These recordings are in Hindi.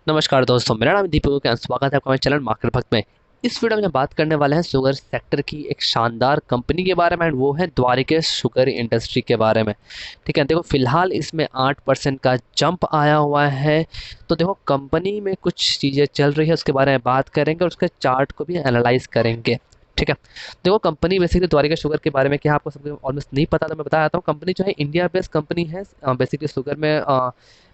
नमस्कार दोस्तों, मेरा नाम दीपक है। स्वागत है आपका मेरे चैनल मार्केट भक्त में। इस वीडियो में हम बात करने वाले हैं शुगर सेक्टर की एक शानदार कंपनी के बारे में, एंड वो है द्वारिका शुगर इंडस्ट्री के बारे में। ठीक है, देखो फिलहाल इसमें 8% का जंप आया हुआ है। तो देखो कंपनी में कुछ चीज़ें चल रही है, उसके बारे में बात करेंगे और उसके चार्ट को भी एनालाइज करेंगे। ठीक है, देखो कंपनी बेसिकली द्वारिका शुगर के बारे में क्या आपको सबको ऑलमोस्ट नहीं पता, तो मैं बता देता हूँ। कंपनी जो है इंडिया बेस्ड कंपनी है। बेसिकली शुगर में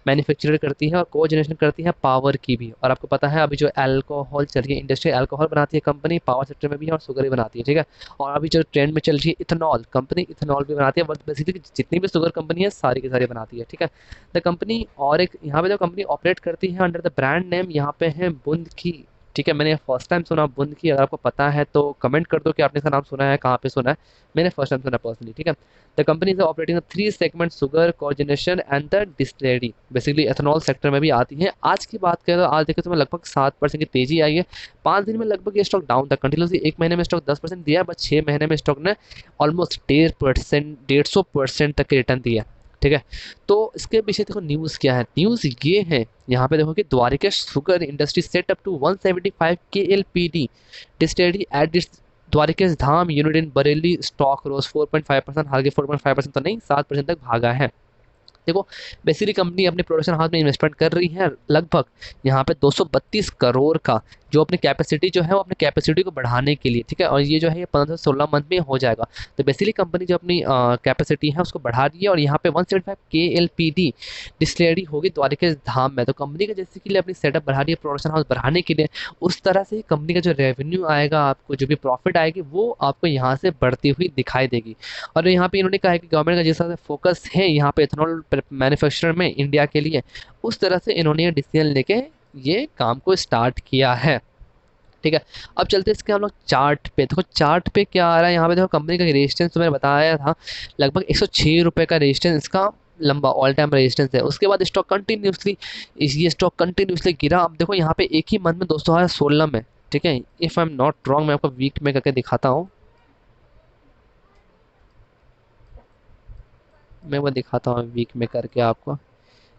मैन्युफैक्चर करती है और को जनरेशन करती है पावर की भी। और आपको पता है अभी जो अल्कोहल चल रही है, इंडस्ट्रियल अल्कोहल बनाती है कंपनी, पावर सेक्टर में भी है और शुगर भी बनाती है। ठीक है, और अभी जो ट्रेंड में चल रही है इथेनॉल, कंपनी इथेनॉल भी बनाती है। बट बेसिकली जितनी भी शुगर कंपनी है सारी की सारी बनाती है। ठीक है, द कंपनी और एक यहाँ पे जो कंपनी ऑपरेट करती है अंडर द ब्रांड नेम यहाँ पे है बुंद की। ठीक है, मैंने फर्स्ट टाइम सुना बुंद की। अगर आपको पता है तो कमेंट कर दो कि आपने इसका नाम सुना है, कहाँ पे सुना है। मैंने फर्स्ट टाइम सुना पर्सनली। ठीक है, the company is operating three segment, sugar coordination and the distillery. Basically ethanol sector में भी आती है। आज की बात करें तो आज देखो तो मैं लगभग 7% की तेजी आई है। 5 दिन में लगभग ये स्टॉक डाउन था कंटिन्यूसली। एक महीने में स्टॉक 10% दिया है, बस 6 महीने में स्टॉक ने ऑलमोस्ट 1.5%, 150% तक के रिटर्न दिया है। ठीक है, तो इसके पीछे देखो न्यूज़ क्या है। न्यूज़ ये है यहाँ पे देखो कि Dwarika sugar industry set up to 175 KLPD distillery at Dwarika Dham unit in Bareilly. Stock rose 4.5%, हालांकि 4.5% तो नहीं, 7% तक भागा है। देखो बेसिकली कंपनी अपने प्रोडक्शन हाउस में इन्वेस्टमेंट कर रही है लगभग यहाँ पे 232 करोड़ का, जो अपनी कैपेसिटी जो है वो अपनी कैपेसिटी को बढ़ाने के लिए। ठीक है, और ये जो है ये 15 से 16 मंथ में हो जाएगा। तो बेसिकली कंपनी जो अपनी कैपेसिटी है उसको बढ़ा रही है और यहाँ पे 175 KLPD डिस्टिलरी होगी द्वारिका धाम में। तो कंपनी का जैसे के लिए अपनी सेटअप बढ़ा रही है प्रोडक्शन हाउस बढ़ाने के लिए, उस तरह से कंपनी का जो रेवेन्यू आएगा, आपको जो भी प्रॉफिट आएगी वो आपको यहाँ से बढ़ती हुई दिखाई देगी। और यहाँ पे इन्होंने कहा है कि गवर्नमेंट का जिस तरह से फोकस है यहाँ पे इथेनॉल मैन्युफैक्चर में इंडिया के लिए, उस तरह से इन्होंने ये डिसीजन लेके ये काम को स्टार्ट किया है। ठीक है, अब चलते हैं इसके हम लोग चार्ट पे। देखो चार्ट पे क्या आ रहा है यहाँ पे। देखो कंपनी का रेजिस्टेंस तो मैंने बताया था, लगभग 106 रुपये का रेजिस्टेंस इसका लंबा ऑल टाइम रेजिस्टेंस है। उसके बाद स्टॉक कंटिन्यूसली, ये स्टॉक कंटिन्यूसली गिरा। अब देखो यहाँ पे एक ही मंथ में 2016 में। ठीक है, if I am not wrong, मैं आपको वीक में करके दिखाता हूँ। मैं वो दिखाता हूँ वीक में करके आपको।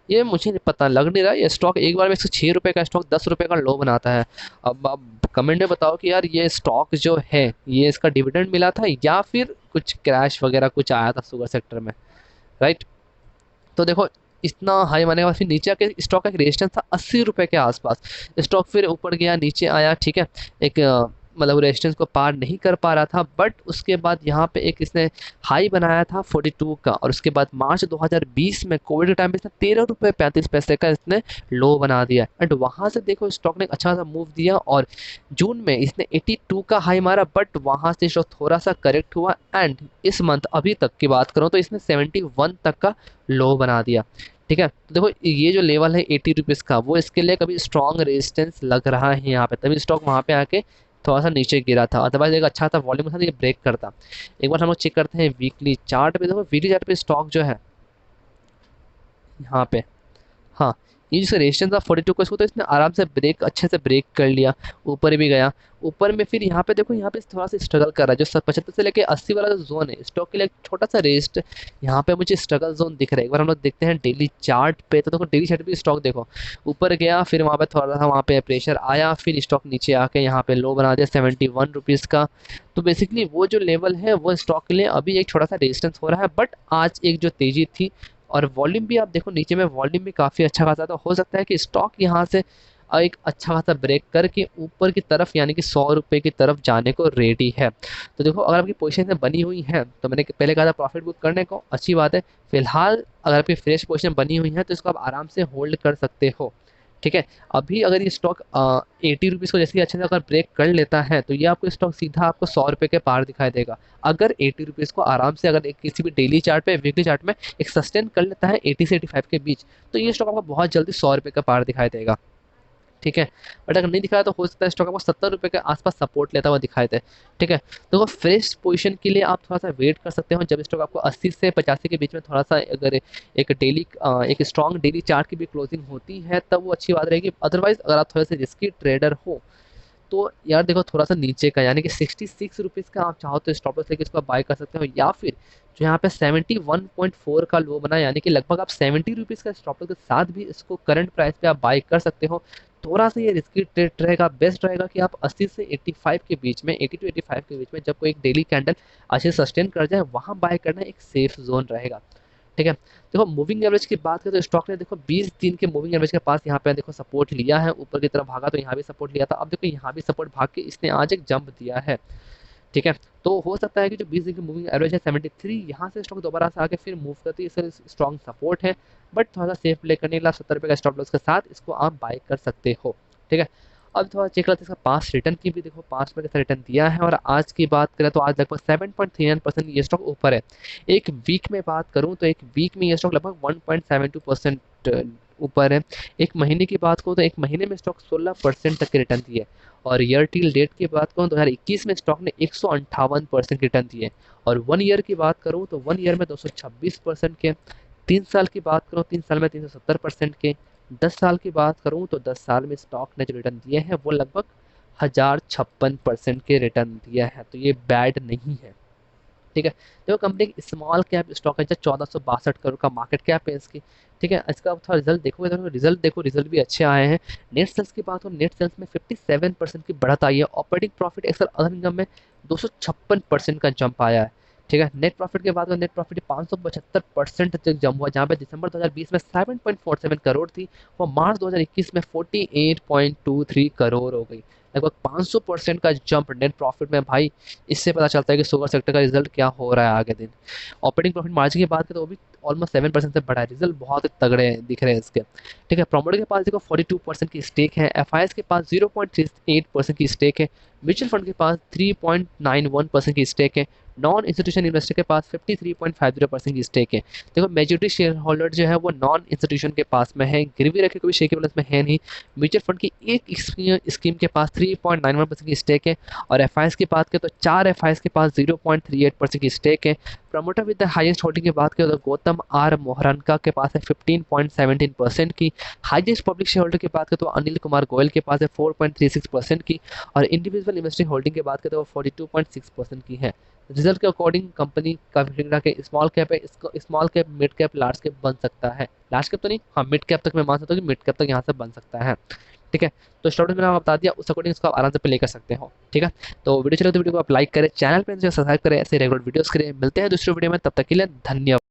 ये मुझे नहीं पता, लग नहीं रहा ये स्टॉक एक बार में 106 रुपये का स्टॉक 10 रुपये का लो बनाता है। अब आप कमेंट में बताओ कि यार ये स्टॉक जो है ये इसका डिविडेंड मिला था या फिर कुछ क्रैश वगैरह कुछ आया था शुगर सेक्टर में, राइट। तो देखो इतना हाई माने के बाद फिर नीचे आके स्टॉक का एक रेजिस्टेंस था 80 रुपये के आसपास। स्टॉक फिर ऊपर गया नीचे आया। ठीक है, एक मतलब रेजिस्टेंस को पार नहीं कर पा रहा था। बट उसके बाद यहाँ पे एक इसने हाई बनाया था 42 का, और उसके बाद मार्च 2020 में कोविड के टाइम पे इसने 13 रुपये 35 पैसे का इसने लो बना दिया। एंड वहाँ से देखो स्टॉक ने एक अच्छा सा मूव दिया और जून में इसने 82 का हाई मारा। बट वहाँ से स्टॉक थोड़ा सा करेक्ट हुआ एंड इस मंथ अभी तक की बात करूँ तो इसने 71 तक का लो बना दिया। ठीक है, तो देखो ये जो लेवल है 80 रुपीज़ का, वो इसके लिए कभी स्ट्रॉन्ग रेजिस्टेंस लग रहा है यहाँ पे, तभी स्टॉक वहाँ पे आके थोड़ा सा नीचे गिरा था। अदरवाइज एक अच्छा था वॉल्यूम था तो ये ब्रेक करता। एक बार हम लोग चेक करते हैं वीकली चार्ट पे। देखो वीकली चार्ट पे स्टॉक जो है यहाँ पे, हाँ, ये जो रेजिस्टेंस था 42 को, इसको तो इसने आराम से ब्रेक, अच्छे से ब्रेक कर लिया, ऊपर भी गया। ऊपर में फिर यहाँ पे देखो यहाँ पे थोड़ा सा स्ट्रगल कर रहा है। जो 75 से लेके 80 वाला जो जोन है स्टॉक के लिए, एक छोटा सा रेस्ट यहाँ पे मुझे स्ट्रगल जोन दिख रहा है। एक बार हम लोग देखते हैं डेली चार्ट पे। तो देखो डेली चार्ट पे स्टॉक देखो ऊपर गया, फिर वहाँ पे थोड़ा सा वहाँ पे प्रेशर आया, फिर स्टॉक नीचे आके यहाँ पे लो बना दिया 71 रुपीज़ का। तो बेसिकली वो जो लेवल है वो स्टॉक के लिए अभी एक छोटा सा रेजिस्टेंस हो रहा है। बट आज एक जो तेजी थी और वॉल्यूम भी आप देखो नीचे में, वॉल्यूम भी काफ़ी अच्छा खासा, तो हो सकता है कि स्टॉक यहाँ से एक अच्छा खासा ब्रेक करके ऊपर की तरफ यानी कि 100 रुपये की तरफ जाने को रेडी है। तो देखो अगर आपकी पोजीशन में बनी हुई है तो मैंने पहले कहा था प्रॉफिट बुक करने को, अच्छी बात है। फिलहाल अगर आपकी फ्रेश पोजीशन बनी हुई है तो इसको आप आराम से होल्ड कर सकते हो। ठीक है, अभी अगर ये स्टॉक 80 रुपीज़ को जैसे अच्छे से अगर ब्रेक कर लेता है तो ये आपको स्टॉक सीधा आपको 100 रुपये के पार दिखाई देगा। अगर 80 रुपीज़ को आराम से अगर एक किसी भी डेली चार्ट पे, वीकली चार्ट में एक सस्टेन कर लेता है 80 से 85 के बीच, तो ये स्टॉक आपको बहुत जल्दी 100 रुपये का पार दिखाई देगा। ठीक है, बट अगर नहीं दिखाया तो हो सकता है स्टॉक आपको 70 रुपये के आसपास सपोर्ट लेता हुआ दिखाई दे। ठीक है, तो वो फ्रेश पोजीशन के लिए आप थोड़ा सा वेट कर सकते हो। जब स्टॉक आपको 80 से 85 के बीच में थोड़ा सा अगर एक डेली एक स्ट्रॉन्ग डेली चार्ट की भी क्लोजिंग होती है तब वो अच्छी बात रहेगी। अदरवाइज अगर आप थोड़े से रिस्की ट्रेडर हो तो यार देखो थोड़ा सा नीचे का यानी कि 66 रुपीज़ का आप चाहो तो स्टॉप लॉस लेके इसको बाय कर सकते हो, या फिर जो यहाँ पे 71.4 का लो बना, यानी कि लगभग आप 70 रुपीज़ का स्टॉप लॉस के साथ भी इसको करंट प्राइस पे आप बाई कर सकते हो। थोड़ा सा ये रिस्की ट्रेड रहेगा, बेस्ट रहेगा कि आप 80 से 85 के बीच में, 80 टू 85 के बीच में जब कोई एक डेली कैंडल अच्छे सस्टेन कर जाए वहाँ बाय करना एक सेफ जोन रहेगा। ठीक है, देखो मूविंग एवरेज की बात करें तो स्टॉक ने देखो 20 दिन के मूविंग एवरेज के पास यहाँ पे देखो सपोर्ट लिया है, ऊपर की तरफ भागा तो यहाँ भी सपोर्ट लिया था, अब देखो यहाँ भी सपोर्ट भाग के इसने आज एक जंप दिया है। ठीक है, तो हो सकता है कि जो 20 दिन की मूविंग एवरेज है 73, यहाँ से स्टॉक दोबारा से आके फिर मूव करती है, इससे स्ट्रॉन्ग सपोर्ट है, बट थोड़ा सा सेफ प्ले करने के लिए 70 रुपये का स्टॉप लॉस के साथ इसको आप बाय कर सकते हो। ठीक है, अब थोड़ा चेक करते हैं इसका पास रिटर्न की भी, देखो 5 रुपये का रिटर्न दिया है, और आज की बात करें तो आज लगभग 7.39% ये स्टॉक ऊपर है। एक वीक में बात करूं तो एक वीक में ये स्टॉक लगभग 1.72% ऊपर है। एक महीने की बात करूं तो एक महीने में स्टॉक 16% तक के रिटर्न दिए, और ईयर टिल डेट की बात करूं 2021 में स्टॉक ने 158% की रिटर्न दिए, और 1 ईयर की बात करूं तो 1 ईयर में 226% के, 3 साल की बात करूं 3 साल में 370% के, 10 साल की बात करूं तो 10 साल में स्टॉक ने जो रिटर्न दिए हैं वो लगभग 1056% के रिटर्न दिया है, तो ये बैड नहीं है। ठीक है, देखो कंपनी की स्मॉल कैप स्टॉक है, जो 1462 करोड़ का मार्केट कैप है इसकी। ठीक है, इसका थोड़ा रिजल्ट देखोगे तो रिजल्ट भी अच्छे आए हैं। नेट सेल्स की बात हो, नेट सेल्स में 57% की बढ़त आई है। Operating profit excel other income में 256% का जंप आया है। ठीक है, नेट प्रॉफिट के बाद नेट प्रॉफिट 575% तक जंप हुआ, जहाँ पे दिसंबर 2020 में 7.47 करोड़ थी, वो मार्च 2021 में 48.23 करोड़ हो गई। लगभग 500% का जंप नेट प्रॉफिट में भाई। इससे पता चलता है कि शुगर सेक्टर का रिजल्ट क्या हो रहा है आगे दिन। ऑपरेटिंग प्रॉफिट मार्जिन की बात करें तो वो भी ऑलमोस्ट 7% से बढ़ा है, रिजल्ट बहुत ही तगड़े दिख रहे हैं इसके। ठीक है, प्रोमोटर के पास देखो 42% की स्टेक है, एफ के पास 0.38% की स्टेक है, म्यूचुअल फंड के पास 3.91% की स्टेक है, नॉन इंस्टीट्यूशन इन्वेस्टर के पास 53.50% की स्टेक है। देखो मेजोरिटी शेयर होल्डर जो है वो नॉन इंस्टीट्यूशन के पास में है, गिरवी रखे कोई शेयर केवल इसमें है नहीं। म्यूचुअल फंड की एक स्कीम के पास 3.91% की स्टेक है, और एफ की बात करें तो 4 एफ के पास 0.38% की स्टेक है। Promoter with the highest holding की बात करें तो गौतम आर मोहरनका के पास है 15.17% की। हाईएस्ट पब्लिक शेयर होल्डर की बात करें तो अनिल कुमार गोयल के पास है 4.36% की, और इंडिविजुअल इन्वेस्टिंग होल्डिंग की बात करें तो वो 42.6% की है। रिजल्ट के अकॉर्डिंग कंपनी का के स्मॉल कैप है, इसको small cap, mid cap, large cap बन सकता है। लार्ज कैप तो नहीं, हाँ मिड कैप तक मैं मान सकता हूँ कि मिड कैप तक यहाँ से बन सकता है। ठीक है, तो स्टूडेंट मैंने आपको बता दिया, उस अकॉर्डिंग इसको आप आराम से प्ले कर सकते हो। ठीक है, तो वीडियो चले तो वीडियो को आप लाइक करें, चैनल पर सब्सक्राइब करें, ऐसे रेगुलर वीडियोस करें। मिलते हैं दूसरे वीडियो में, तब तक के लिए धन्यवाद।